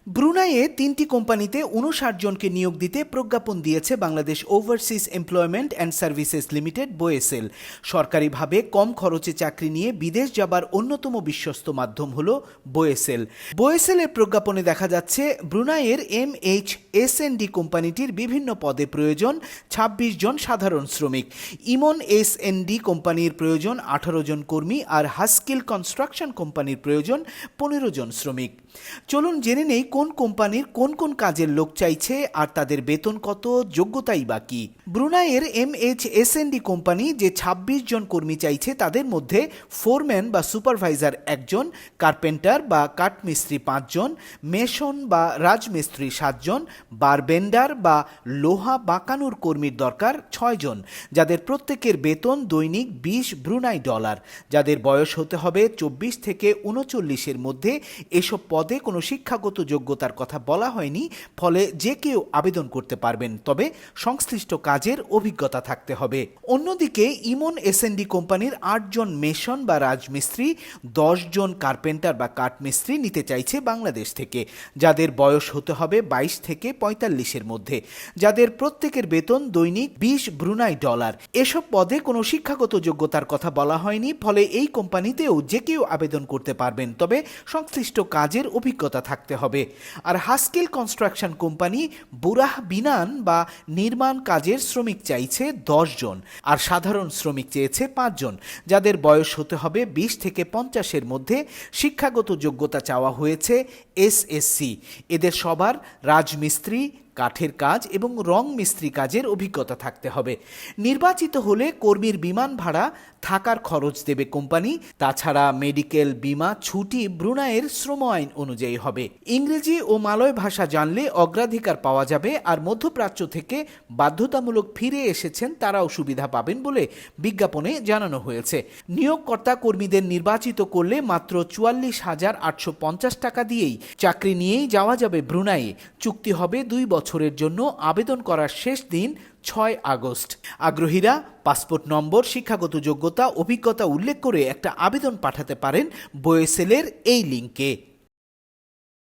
ব্রুনাইয়ে ৩টি কোম্পানিতে ৫৯ জনকে নিয়োগ দিতে প্রজ্ঞাপন দিয়েছে Bangladesh overseas employment and services limited BOESL. সরকারিভাবে কম খরচে চাকরি নিয়ে বিদেশ যাবার অন্যতম বিশ্বস্ত মাধ্যম হল বোয়েসেল। বোয়েসেলের প্রজ্ঞাপনে দেখা যাচ্ছে ব্রুনাইয়ের MHSND কোম্পানিটির বিভিন্ন পদে প্রয়োজন ২৬ জন সাধারণ শ্রমিক, ইমন SND কোম্পানির প্রয়োজন ১৮ জন কর্মী, আর হাস্কিল কনস্ট্রাকশন কোম্পানির প্রয়োজন ১৫ জন শ্রমিক। চলুন জেনে নেই কোন কোম্পানির কোন কোন কাজের লোক চাইছে আর তাদের বেতন কত, যোগ্যতাই বা কি। ব্রুনাইয়ের MHSND কোম্পানি যে ২৬ জন কর্মী চাইছে তাদের মধ্যে ফোরম্যান বা সুপারভাইজার ১ জন, কার্পেন্টার বা কাঠমিস্ত্রি ৫ জন, মেশন বা রাজমিস্ত্রি ৭ জন, বারবেন্ডার বা লোহা বাঁকানোর কর্মীর দরকার ৬ জন, যাদের প্রত্যেকের বেতন দৈনিক ২০ ব্রুনাই ডলার। যাদের বয়স হতে হবে ২৪ থেকে ৩৯-এর মধ্যে। এসব পদে কোনো শিক্ষাগত যোগ্যতার কথা বলা হয়নি, ফলে যে কেউ আবেদন করতে পারবেন, তবে সংশ্লিষ্ট কাজের অভিজ্ঞতা থাকতে হবে। অন্যদিকে ইমন SND কোম্পানির ৮ জন মেশন বা রাজমিস্ত্রি, ১০ জন কার্পেন্টার বা কাঠমিস্ত্রি নিতে চাইছে বাংলাদেশ থেকে, যাদের বয়স হতে হবে ২২ থেকে ৪৫-এর মধ্যে, যাদের প্রত্যেকের বেতন দৈনিক ২০ ব্রুনাই ডলার। এসব পদে কোনো শিক্ষাগত যোগ্যতার কথা বলা হয়নি, ফলে এই কোম্পানিতেও যে কেউ আবেদন করতে পারবেন, তবে সংশ্লিষ্ট কাজের অভিজ্ঞতা থাকতে হবে। আর হাস্কিল কনস্ট্রাকশন কোম্পানি বুরাহ বিনান বা নির্মাণ কাজের শ্রমিক চাইছে ১০ জন, আর সাধারণ শ্রমিক চেয়েছে ৫ জন, যাদের বয়স হতে হবে ২০ থেকে ৫০-এর মধ্যে। শিক্ষাগত যোগ্যতা চাওয়া হয়েছে SSC। এদের সবার রাজমিস্ত্রি, কাঠের কাজ এবং রং মিস্ত্রি কাজের অভিজ্ঞতা থাকতে হবে। নির্বাচিত হলে কর্মীর বিমান ভাড়া, থাকার খরচ দেবে কোম্পানি। তাছাড়া মেডিকেল, বীমা, ছুটি ব্রুনাইয়ের শ্রম আইন অনুযায়ী হবে। ইংরেজি ও মালয় ভাষা জানলে অগ্রাধিকার পাওয়া যাবে, আর মধ্যপ্রাচ্য থেকে বাধ্যতামূলক ফিরে এসেছেন তারাও সুবিধা পাবেন বলে বিজ্ঞাপনে জানানো হয়েছে। নিয়োগকর্তা কর্মীদের নির্বাচিত করলে মাত্র ৪৪,৮৫০ টাকা দিয়েই চাকরি নিয়েই যাওয়া যাবে ব্রুনাইয়ে। চুক্তি হবে ২ বছরের জন্য। আবেদন করার শেষ দিন ৬ আগস্ট। আগ্রহীরা পাসপোর্ট নম্বর, শিক্ষাগত যোগ্যতা, অভিজ্ঞতা উল্লেখ করে একটা আবেদন পাঠাতে পারেন বোয়েসেলের এই লিঙ্কে।